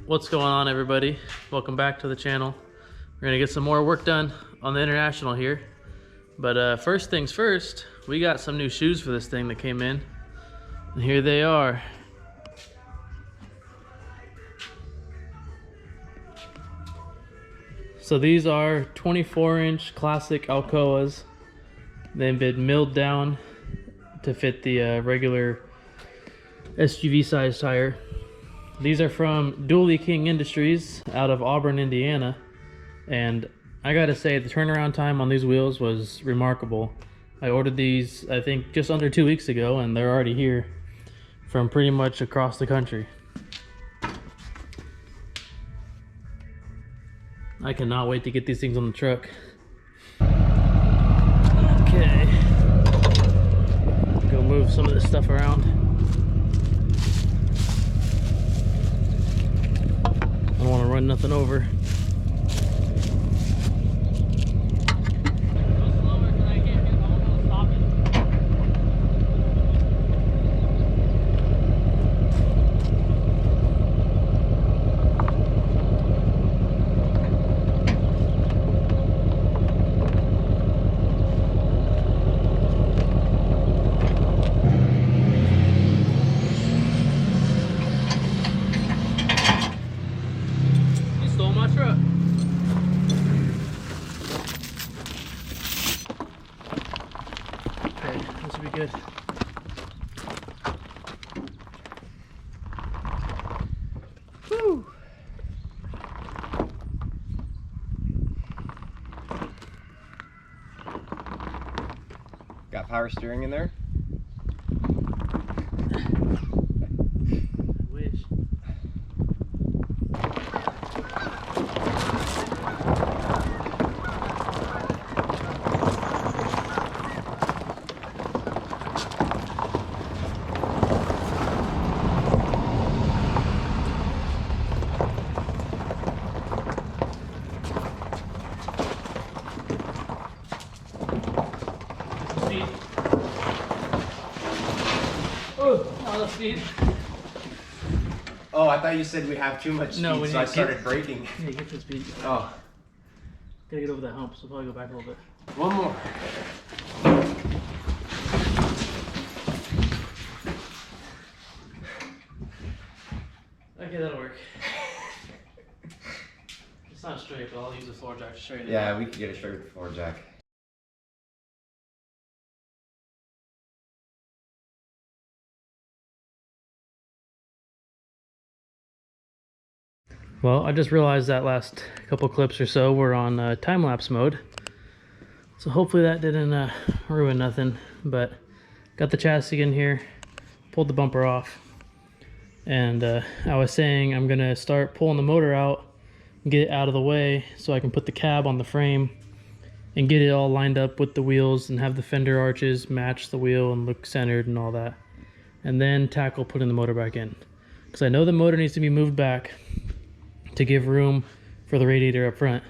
What's going on, everybody? Welcome back to the channel. We're gonna get some more work done on the International here. But first things first, we got some new shoes for this thing that came in. And here they are. So these are 24-inch classic Alcoas. They've been milled down to fit the regular SUV size tire. These are from Dually King Industries out of Auburn, Indiana. And I gotta say, the turnaround time on these wheels was remarkable. I ordered these, I think, just under 2 weeks ago, and they're already here from pretty much across the country. I cannot wait to get these things on the truck. Okay. Go move some of this stuff around. I don't want to run nothing over. Good. Whew. Got power steering in there? Wish. Speed. Oh, I thought you said we have too much speed, no, so I started braking. Yeah, get the speed. Oh. Gotta get over that hump, so probably go back a little bit. One more. Okay, that'll work. It's not straight, but I'll use the floor jack to straighten it. Yeah, we could get it straight with the floor jack. Well, I just realized that last couple clips or so were on time-lapse mode. So hopefully that didn't ruin nothing, but got the chassis in here, pulled the bumper off, and I was saying I'm gonna start pulling the motor out, get it out of the way so I can put the cab on the frame and get it all lined up with the wheels and have the fender arches match the wheel and look centered and all that. And then tackle putting the motor back in. Because I know the motor needs to be moved back to give room for the radiator up front,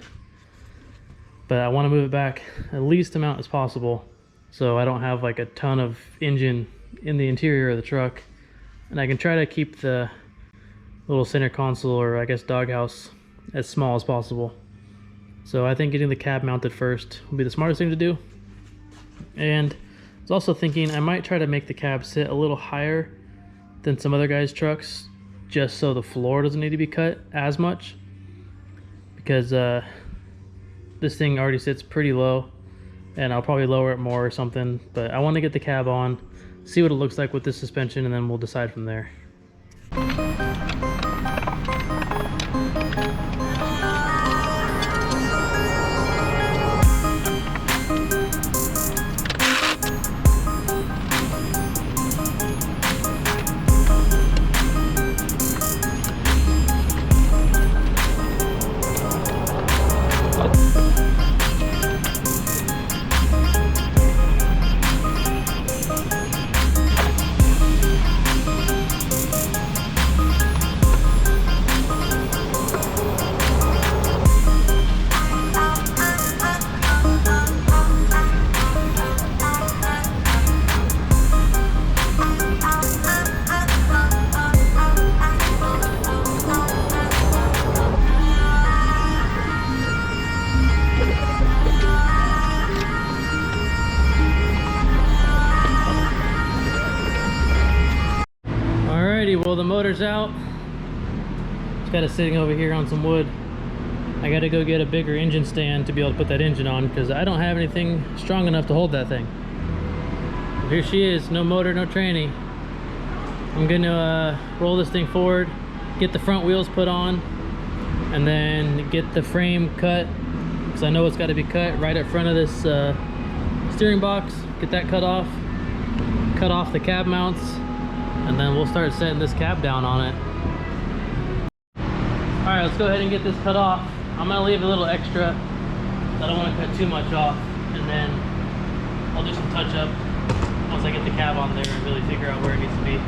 but I want to move it back at least amount as possible so I don't have like a ton of engine in the interior of the truck, and I can try to keep the little center console, or I guess doghouse, as small as possible. So I think getting the cab mounted first will be the smartest thing to do. And I was also thinking I might try to make the cab sit a little higher than some other guys' trucks, just so the floor doesn't need to be cut as much, because this thing already sits pretty low, and I'll probably lower it more or something. But I want to get the cab on, see what it looks like with this suspension, and then we'll decide from there. out. Just got it sitting over here on some wood. I gotta go get a bigger engine stand to be able to put that engine on because I don't have anything strong enough to hold that thing. But here she is, no motor, no tranny. I'm gonna roll this thing forward, get the front wheels put on, and then get the frame cut because I know it's got to be cut right up front of this steering box. Get that cut off the cab mounts, and then we'll start setting this cab down on it. All right, let's go ahead and get this cut off. I'm gonna leave a little extra. I don't want to cut too much off, and then I'll do some touch up once I get the cab on there and really figure out where it needs to be.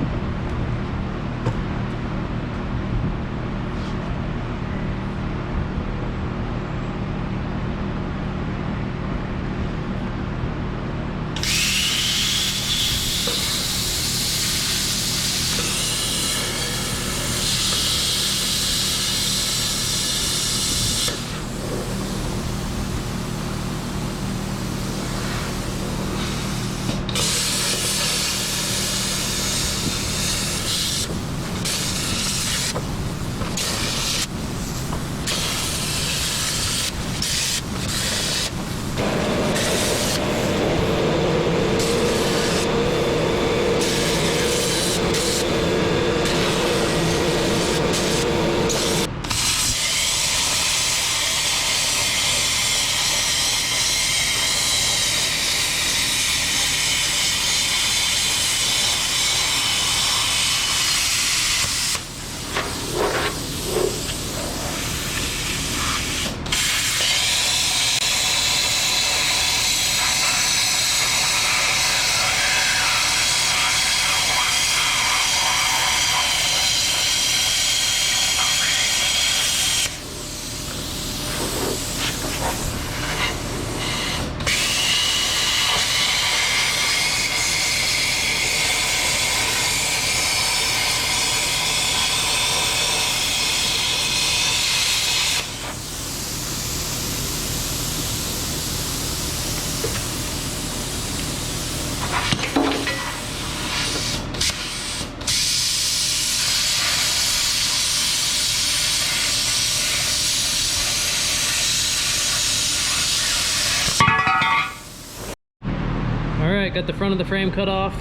Got the front of the frame cut off,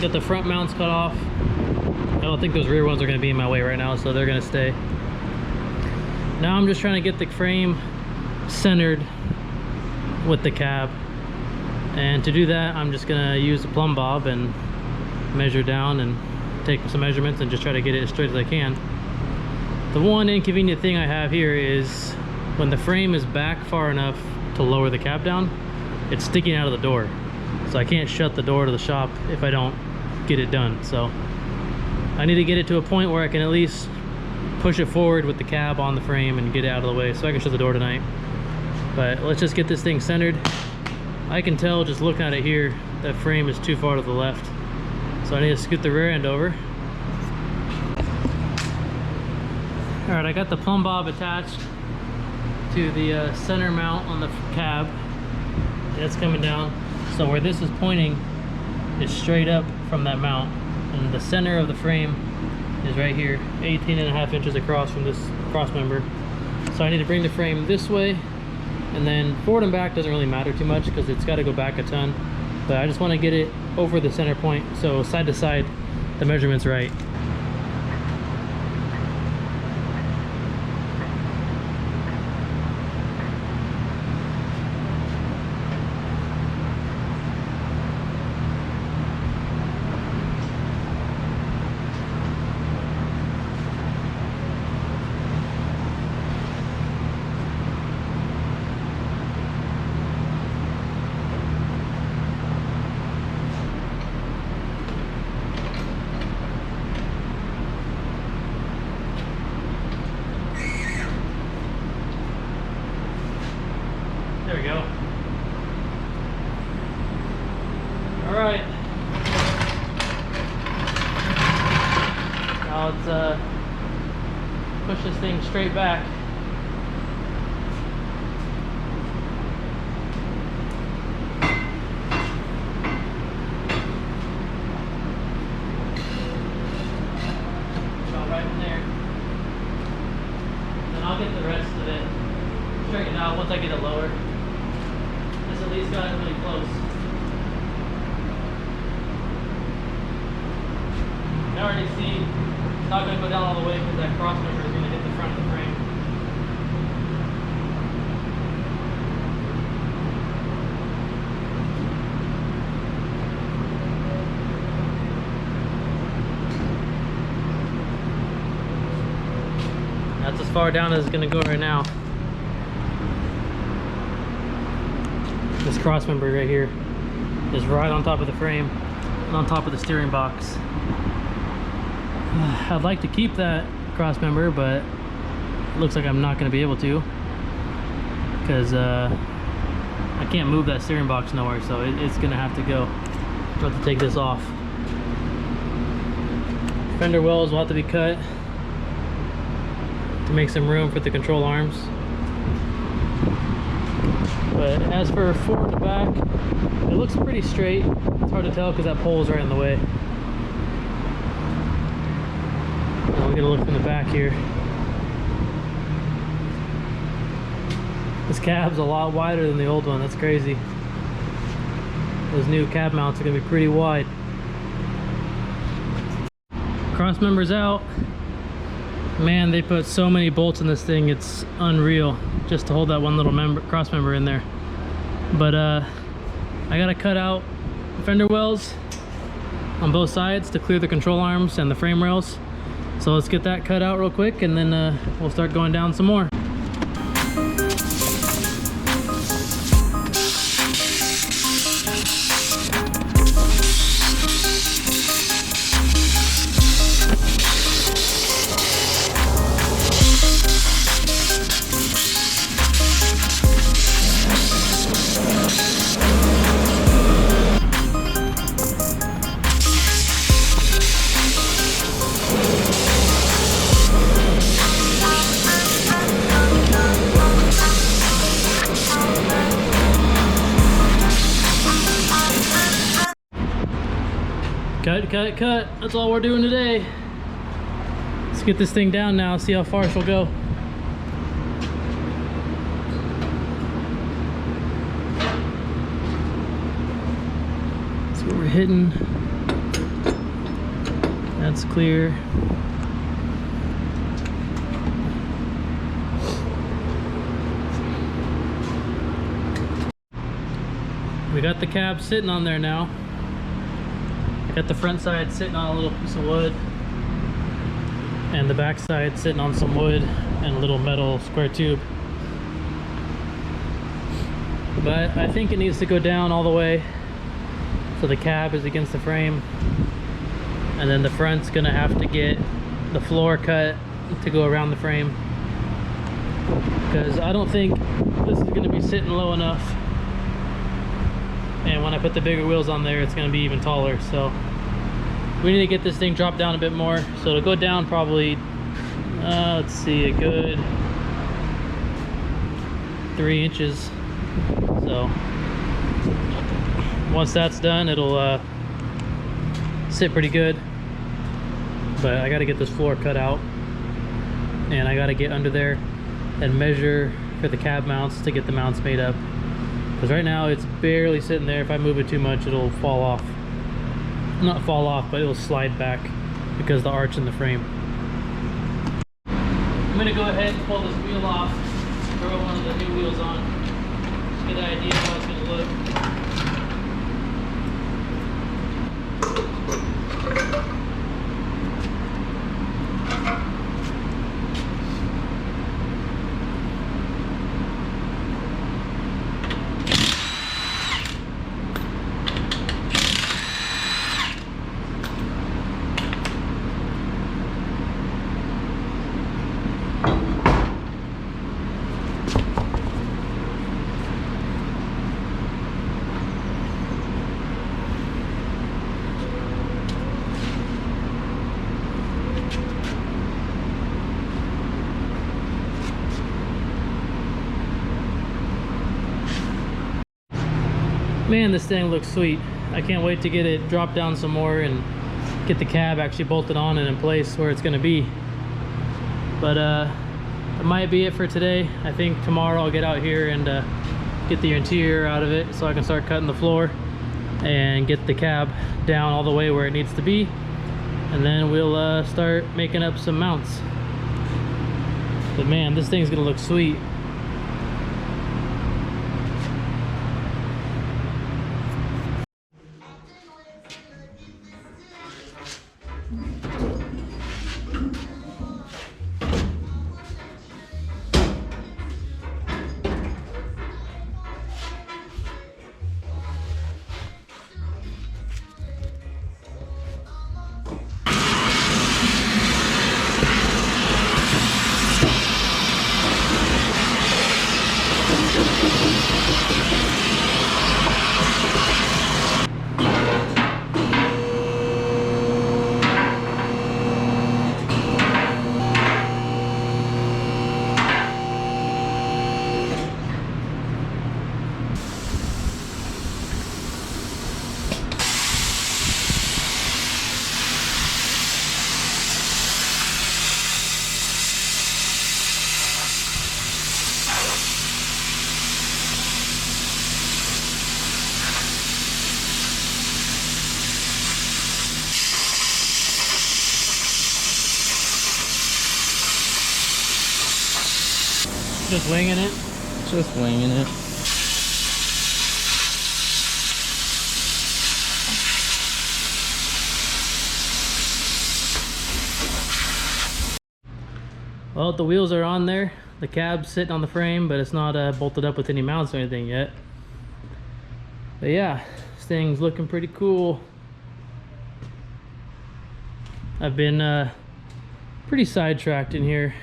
got the front mounts cut off. I don't think those rear ones are going to be in my way right now, so they're going to stay. Now I'm just trying to get the frame centered with the cab, and to do that I'm just going to use a plumb bob and measure down and take some measurements and just try to get it as straight as I can. The one inconvenient thing I have here is when the frame is back far enough to lower the cab down, it's sticking out of the door. So I can't shut the door to the shop if I don't get it done. So I need to get it to a point where I can at least push it forward with the cab on the frame and get it out of the way so I can shut the door tonight. But let's just get this thing centered. I can tell just looking at it here, that frame is too far to the left. So I need to scoot the rear end over. All right, I got the plumb bob attached to the center mount on the cab. That's coming down. So where this is pointing is straight up from that mount, and the center of the frame is right here, 18.5 inches across from this cross member. So I need to bring the frame this way, and then forward and back doesn't really matter too much because it's got to go back a ton, but I just want to get it over the center point so side to side the measurement's right. There we go. All right. Now let's push this thing straight back. right in there. Then I'll get the rest of it straightened out once I get it lower. This at least got it really close. I already see it's not going to go down all the way because that cross member is going to hit the front of the frame. That's as far down as it's going to go right now. This cross member right here is right on top of the frame and on top of the steering box. I'd like to keep that cross member, but it looks like I'm not going to be able to because I can't move that steering box nowhere, so it's going to have to go. I'll have to take this off. Fender wells will have to be cut to make some room for the control arms. But as for forward to back, it looks pretty straight. It's hard to tell because that pole is right in the way. Now we're gonna look in the back here. This cab's a lot wider than the old one. That's crazy. Those new cab mounts are gonna be pretty wide. Cross members out. Man, they put so many bolts in this thing, it's unreal, just to hold that one little cross member in there. But I gotta cut out fender wells on both sides to clear the control arms and the frame rails. So let's get that cut out real quick, and then we'll start going down some more. Cut. That's all we're doing today. Let's get this thing down now, see how far she'll go. That's what we're hitting. That's clear. We got the cab sitting on there now. I got the front side sitting on a little piece of wood and the back side sitting on some wood and a little metal square tube. But I think it needs to go down all the way so the cab is against the frame, and then the front's gonna have to get the floor cut to go around the frame, because I don't think this is gonna be sitting low enough. And when I put the bigger wheels on there, it's going to be even taller. So we need to get this thing dropped down a bit more. So it'll go down probably, let's see, a good 3 inches. So once that's done, it'll sit pretty good. But I got to get this floor cut out, and I got to get under there and measure for the cab mounts to get the mounts made up. Because right now it's barely sitting there. If I move it too much, it'll fall off. Not fall off, but it'll slide back because of the arch in the frame. I'm gonna go ahead and pull this wheel off, throw one of the new wheels on, just get an idea of how it's gonna look. Man, this thing looks sweet. I can't wait to get it dropped down some more and get the cab actually bolted on and in place where it's going to be. But that might be it for today. I think tomorrow I'll get out here and get the interior out of it so I can start cutting the floor and get the cab down all the way where it needs to be, and then we'll start making up some mounts. But man, this thing's gonna look sweet. Just winging it? Just winging it. Well, the wheels are on there. The cab's sitting on the frame, but it's not bolted up with any mounts or anything yet. But yeah, this thing's looking pretty cool. I've been pretty sidetracked in here.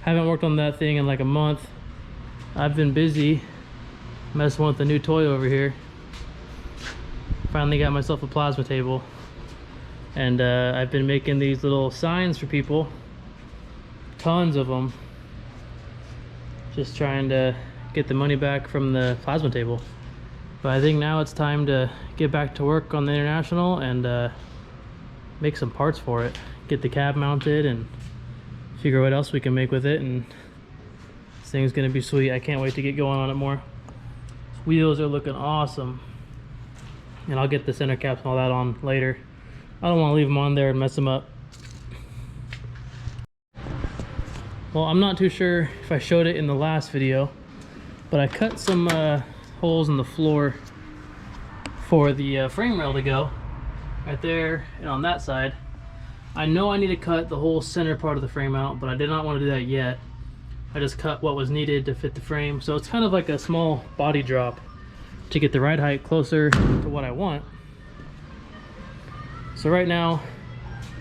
Haven't worked on that thing in like a month. I've been busy messing with the new toy over here. Finally got myself a plasma table, and I've been making these little signs for people, tons of them, just trying to get the money back from the plasma table. But I think now it's time to get back to work on the International and make some parts for it, get the cab mounted and figure what else we can make with it, and this thing's gonna be sweet. I can't wait to get going on it more. Wheels are looking awesome, and I'll get the center caps and all that on later. I don't want to leave them on there and mess them up. Well, I'm not too sure if I showed it in the last video, but I cut some holes in the floor for the frame rail to go right there and on that side. I know I need to cut the whole center part of the frame out, but I did not want to do that yet. I just cut what was needed to fit the frame. So it's kind of like a small body drop to get the ride height closer to what I want. So right now,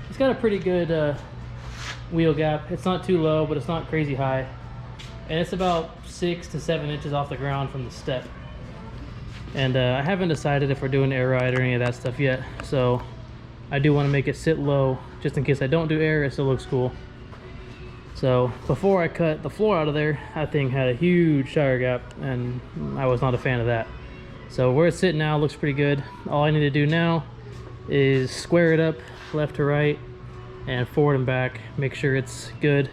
it's got a pretty good wheel gap. It's not too low, but it's not crazy high. And it's about 6 to 7 inches off the ground from the step. And I haven't decided if we're doing air ride or any of that stuff yet. So I do want to make it sit low, just in case I don't do air, it still looks cool. So before I cut the floor out of there, that thing had a huge tire gap, and I was not a fan of that. So where it's sitting now looks pretty good. All I need to do now is square it up left to right and forward and back, make sure it's good.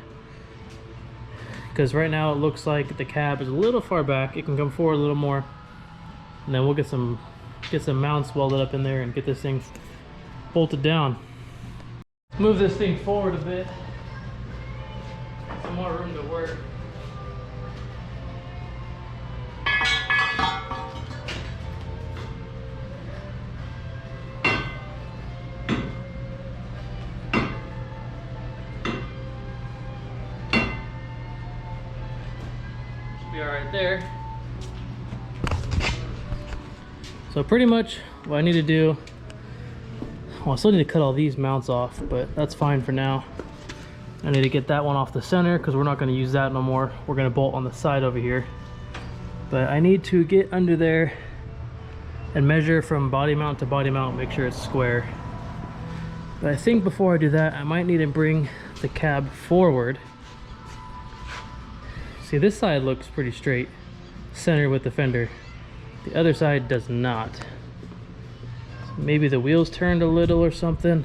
Because right now it looks like the cab is a little far back. It can come forward a little more, and then we'll get some mounts welded up in there and get this thing bolted down. Move this thing forward a bit. Some more room to work. Should be all right there. So pretty much what I need to do, well, I still need to cut all these mounts off, but that's fine for now. I need to get that one off the center because we're not going to use that no more. We're going to bolt on the side over here. But I need to get under there and measure from body mount to body mount, make sure it's square. But I think before I do that, I might need to bring the cab forward. See, this side looks pretty straight, center with the fender. The other side does not. Maybe the wheels turned a little or something.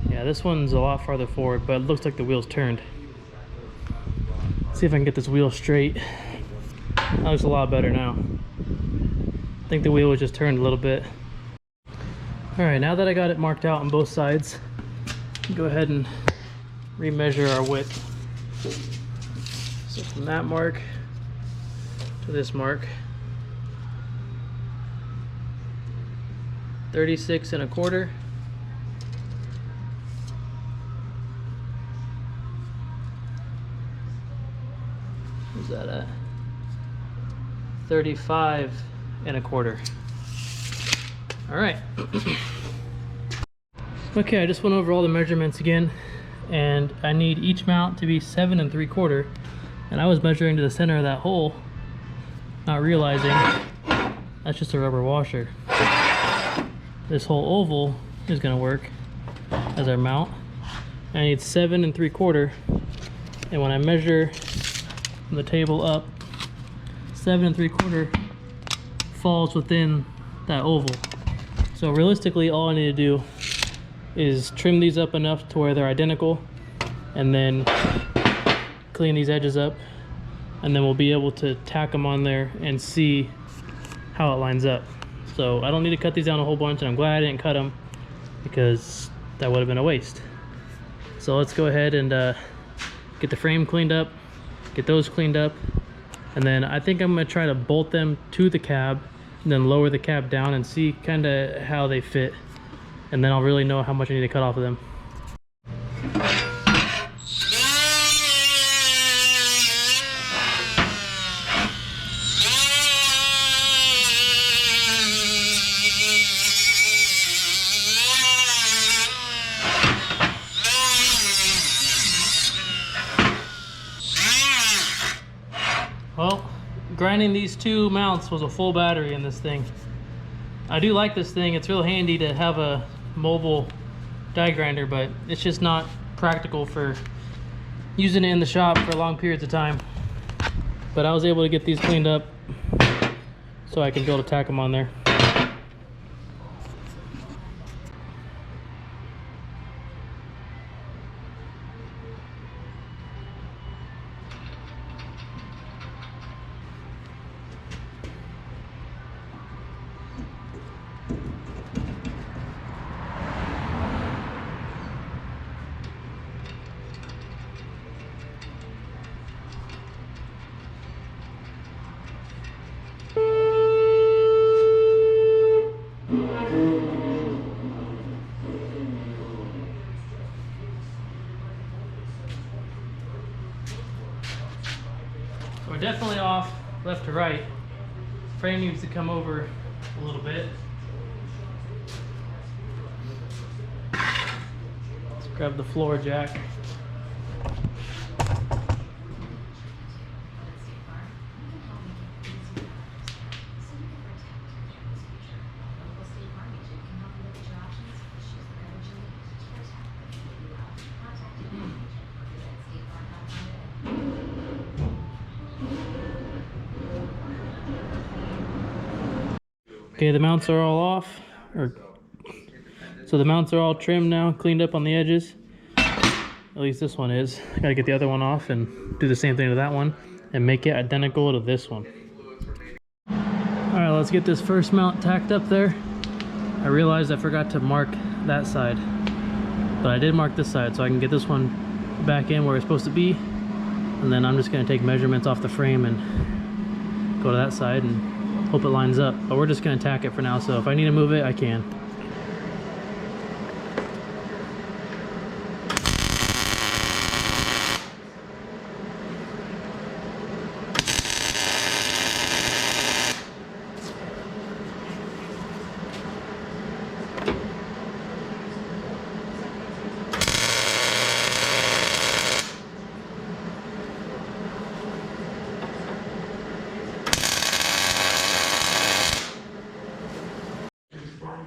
Yeah, Yeah, this one's a lot farther forward, but it looks like the wheel's turned. Let's see if I can get this wheel straight. That looks a lot better now. I think the wheel was just turned a little bit. All right, now that I got it marked out on both sides, go ahead and remeasure our width. So from that mark to this mark, 36 1/4. Where's that at? 35 1/4. All right. Okay, I just went over all the measurements again, and I need each mount to be 7 3/4. And I was measuring to the center of that hole, not realizing that's just a rubber washer. This whole oval is going to work as our mount. I need 7 3/4, and when I measure from the table up, 7 3/4 falls within that oval. So realistically, all I need to do is trim these up enough to where they're identical, and then clean these edges up, and then we'll be able to tack them on there and see how it lines up. So I don't need to cut these down a whole bunch, and I'm glad I didn't cut them because that would have been a waste. So let's go ahead and get the frame cleaned up, get those cleaned up, and then I think I'm going to try to bolt them to the cab and then lower the cab down and see kind of how they fit, and then I'll really know how much I need to cut off of them. Well, grinding these two mounts was a full battery in this thing. I do like this thing. It's real handy to have a mobile die grinder, but it's just not practical for using it in the shop for long periods of time. But I was able to get these cleaned up so I can be able to tack them on there. So we're definitely off left to right. Frame needs to come over a little bit. Let's grab the floor jack. Okay, the mounts are all off, so the mounts are all trimmed now, cleaned up on the edges. At least this one is. I gotta get the other one off and do the same thing to that one and make it identical to this one. Alright, let's get this first mount tacked up there. I realized I forgot to mark that side, but I did mark this side, so I can get this one back in where it's supposed to be, and then I'm just gonna take measurements off the frame and go to that side and hope it lines up. But we're just gonna tack it for now, so if I need to move it, I can.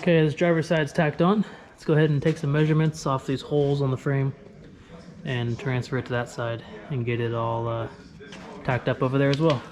Okay, this driver's side's tacked on. Let's go ahead and take some measurements off these holes on the frame and transfer it to that side and get it all tacked up over there as well.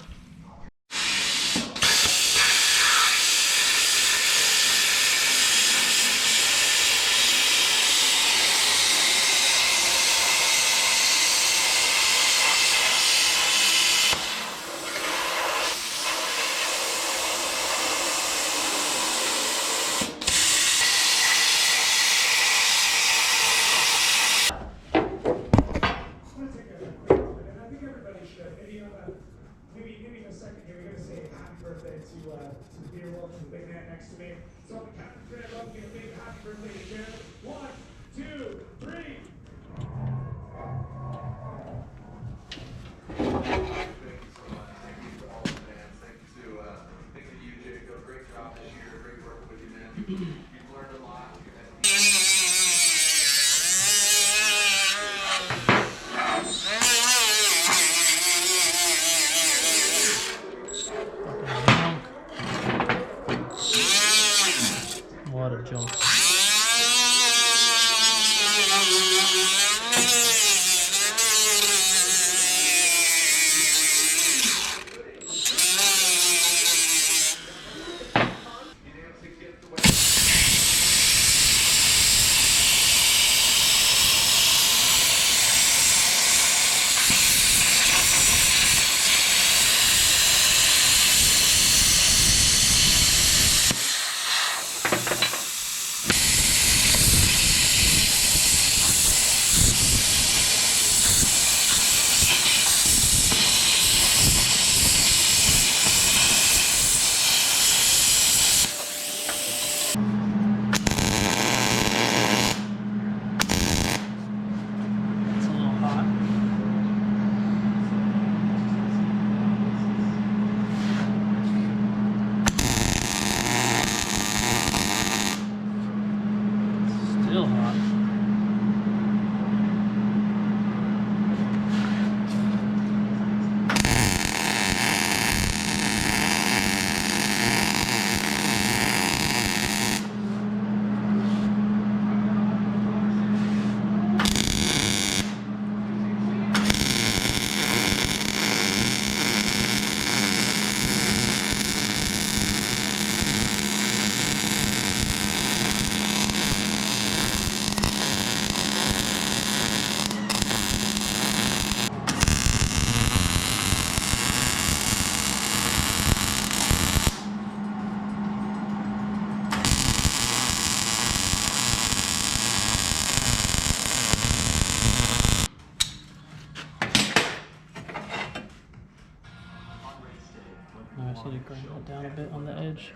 Bring that down a bit on the edge.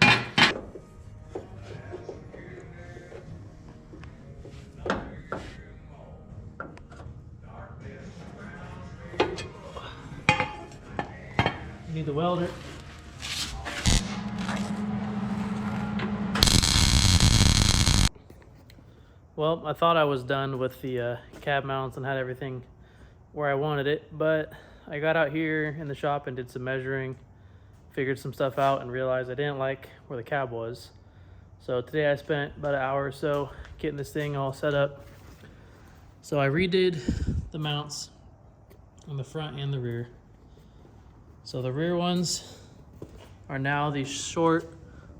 Need the welder. Well, I thought I was done with the cab mounts and had everything where I wanted it, but I got out here in the shop and did some measuring, figured some stuff out, and realized I didn't like where the cab was. So today I spent about an hour or so getting this thing all set up. So I redid the mounts on the front and the rear. So the rear ones are now these short,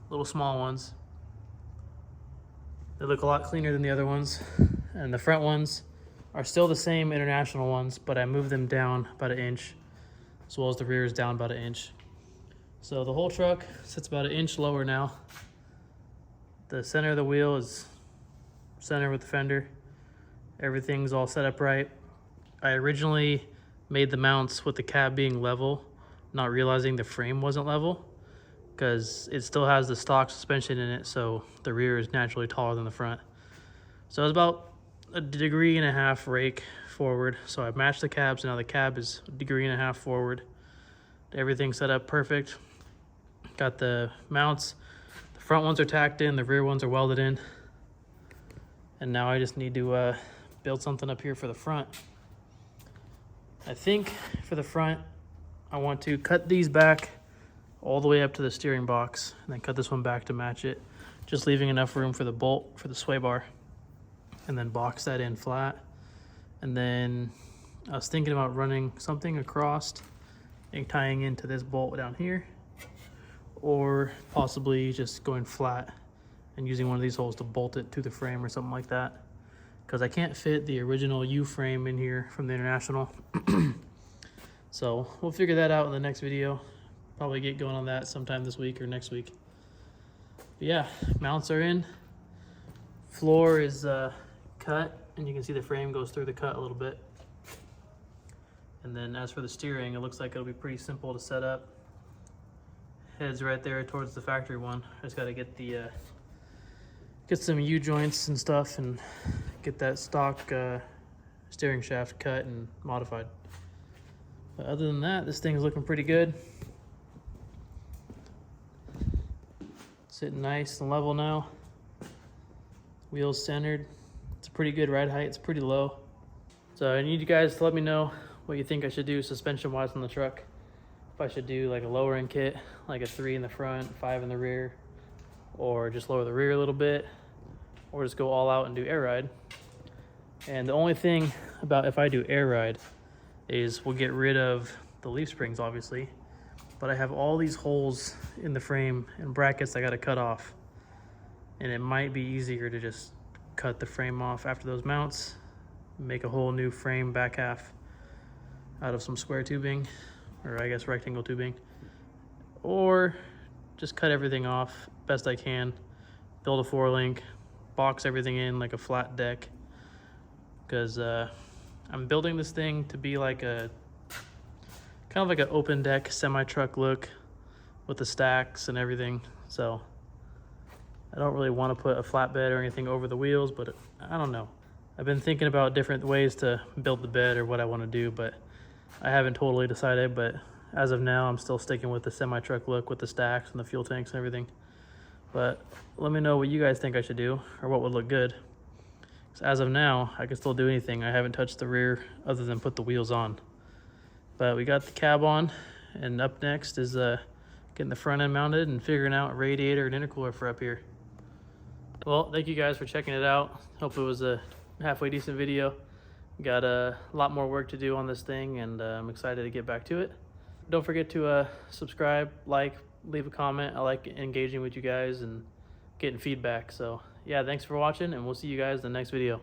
little small ones. They look a lot cleaner than the other ones. And the front ones are still the same international ones, but I moved them down about 1 inch, as well as the rear is down about 1 inch. So the whole truck sits about 1 inch lower now. The center of the wheel is center with the fender. Everything's all set up right. I originally made the mounts with the cab being level, not realizing the frame wasn't level, because it still has the stock suspension in it, so the rear is naturally taller than the front. So it was about 1.5 degrees rake forward. So I matched the cabs, and now the cab is 1.5 degrees forward. Everything's set up perfect. Got the mounts. The front ones are tacked in, the rear ones are welded in. And now I just need to build something up here for the front. I think for the front, I want to cut these back all the way up to the steering box, and then cut this one back to match it, just leaving enough room for the bolt for the sway bar, and then box that in flat. And then I was thinking about running something across and tying into this bolt down here, or possibly just going flat and using one of these holes to bolt it to the frame or something like that, because I can't fit the original U frame in here from the International. So we'll figure that out in the next video. Probably get going on that sometime this week or next week. But yeah, mounts are in. Floor is cut, and you can see the frame goes through the cut a little bit. And then as for the steering, it looks like it'll be pretty simple to set up. Head's right there towards the factory one. I just got to get the get some U joints and stuff and get that stock steering shaft cut and modified. But other than that, this thing's looking pretty good. Sitting nice and level now. Wheels centered. It's a pretty good ride height. It's pretty low. So I need you guys to let me know what you think I should do suspension wise on the truck. If I should do like a lowering kit, like a 3 in the front, 5 in the rear, or just lower the rear a little bit, or just go all out and do air ride. And the only thing about if I do air ride is we'll get rid of the leaf springs, obviously, but I have all these holes in the frame and brackets I got to cut off, and it might be easier to just cut the frame off after those mounts, make a whole new frame back half out of some square tubing, or I guess rectangle tubing, or just cut everything off best I can, build a 4-link, box everything in like a flat deck, because I'm building this thing to be like a kind of like an open deck semi-truck look with the stacks and everything. So I don't really want to put a flatbed or anything over the wheels, but I don't know. I've been thinking about different ways to build the bed or what I want to do, but I haven't totally decided. But as of now, I'm still sticking with the semi-truck look with the stacks and the fuel tanks and everything. But let me know what you guys think I should do or what would look good. So as of now, I can still do anything. I haven't touched the rear other than put the wheels on. But we got the cab on, and up next is getting the front end mounted and figuring out radiator and intercooler for up here. Well, thank you guys for checking it out. Hope it was a halfway decent video. Got a lot more work to do on this thing, and I'm excited to get back to it. Don't forget to subscribe, like, leave a comment. I like engaging with you guys and getting feedback. So yeah, thanks for watching, and we'll see you guys in the next video.